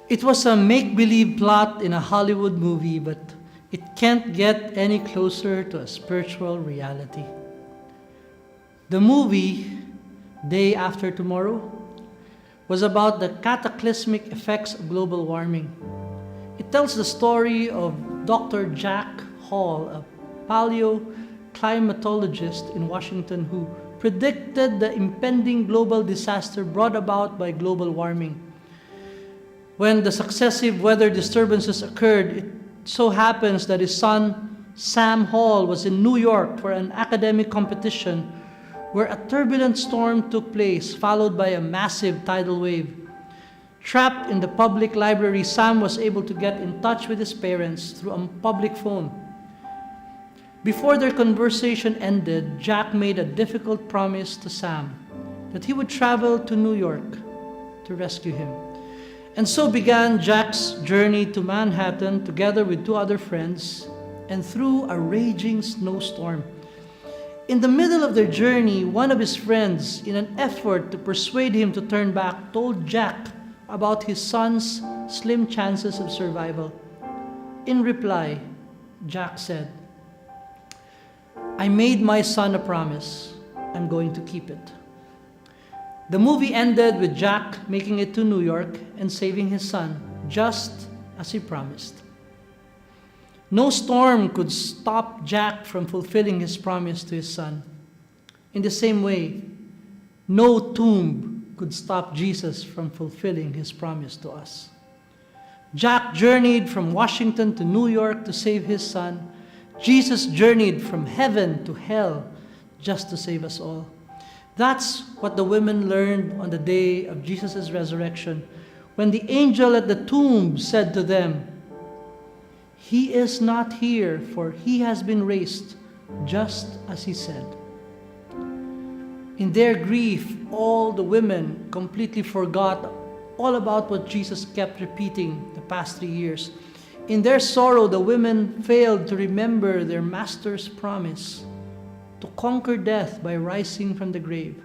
It was a make-believe plot in a Hollywood movie, but it can't get any closer to a spiritual reality. The movie, Day After Tomorrow, was about the cataclysmic effects of global warming. It tells the story of Dr. Jack Hall, a paleoclimatologist in Washington who predicted the impending global disaster brought about by global warming. When the successive weather disturbances occurred, it so happens that his son, Sam Hall, was in New York for an academic competition where a turbulent storm took place, followed by a massive tidal wave. Trapped in the public library, Sam was able to get in touch with his parents through a public phone. Before their conversation ended, Jack made a difficult promise to Sam that he would travel to New York to rescue him. And so began Jack's journey to Manhattan together with two other friends and through a raging snowstorm. In the middle of their journey, one of his friends, in an effort to persuade him to turn back, told Jack about his son's slim chances of survival. In reply, Jack said, "I made my son a promise. I'm going to keep it." The movie ended with Jack making it to New York and saving his son, just as he promised. No storm could stop Jack from fulfilling his promise to his son. In the same way, no tomb could stop Jesus from fulfilling his promise to us. Jack journeyed from Washington to New York to save his son. Jesus journeyed from heaven to hell just to save us all. That's what the women learned on the day of Jesus' resurrection, when the angel at the tomb said to them, "He is not here, for he has been raised, just as he said." In their grief, all the women completely forgot all about what Jesus kept repeating the past 3 years. In their sorrow, the women failed to remember their master's promise to conquer death by rising from the grave.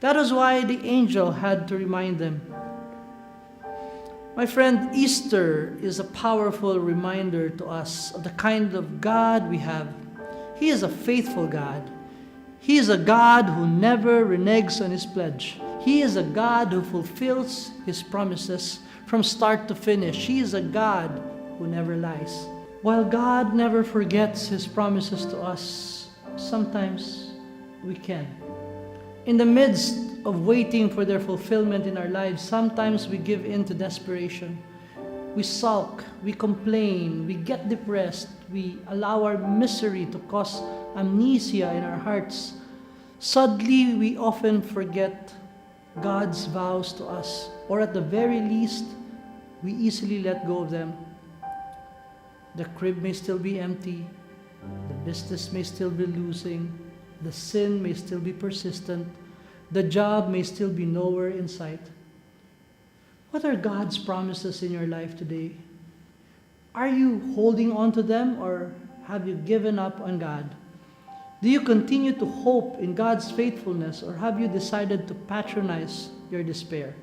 That is why the angel had to remind them. My friend, Easter is a powerful reminder to us of the kind of God we have. He is a faithful God. He is a God who never reneges on his pledge. He is a God who fulfills his promises from start to finish. He is a God who never lies. While God never forgets his promises to us, sometimes we can. In the midst of waiting for their fulfillment in our lives, sometimes we give in to desperation. We sulk, we complain, we get depressed, we allow our misery to cause amnesia in our hearts. Suddenly, we often forget God's vows to us, or at the very least, we easily let go of them. The crib may still be empty, the business may still be losing, the sin may still be persistent, the job may still be nowhere in sight. What are God's promises in your life today? Are you holding on to them, or have you given up on God? Do you continue to hope in God's faithfulness, or have you decided to patronize your despair?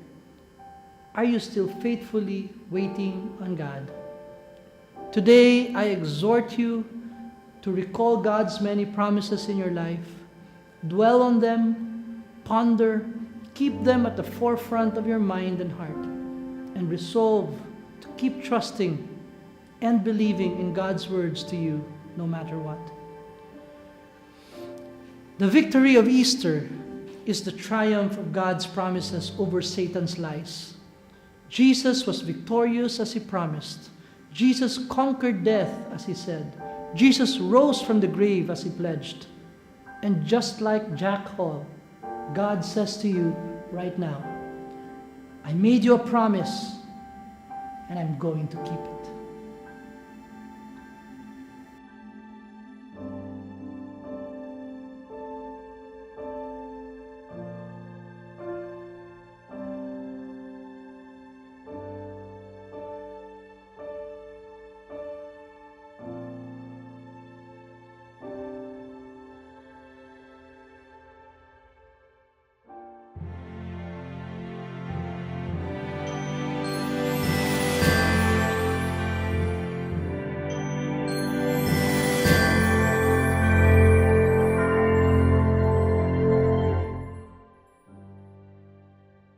Are you still faithfully waiting on God? Today, I exhort you to recall God's many promises in your life. Dwell on them, ponder, keep them at the forefront of your mind and heart, and resolve to keep trusting and believing in God's words to you no matter what. The victory of Easter is the triumph of God's promises over Satan's lies. Jesus was victorious as he promised. Jesus conquered death as he said. Jesus rose from the grave as he pledged. And just like Jack Hall, God says to you right now, "I made you a promise, and I'm going to keep it."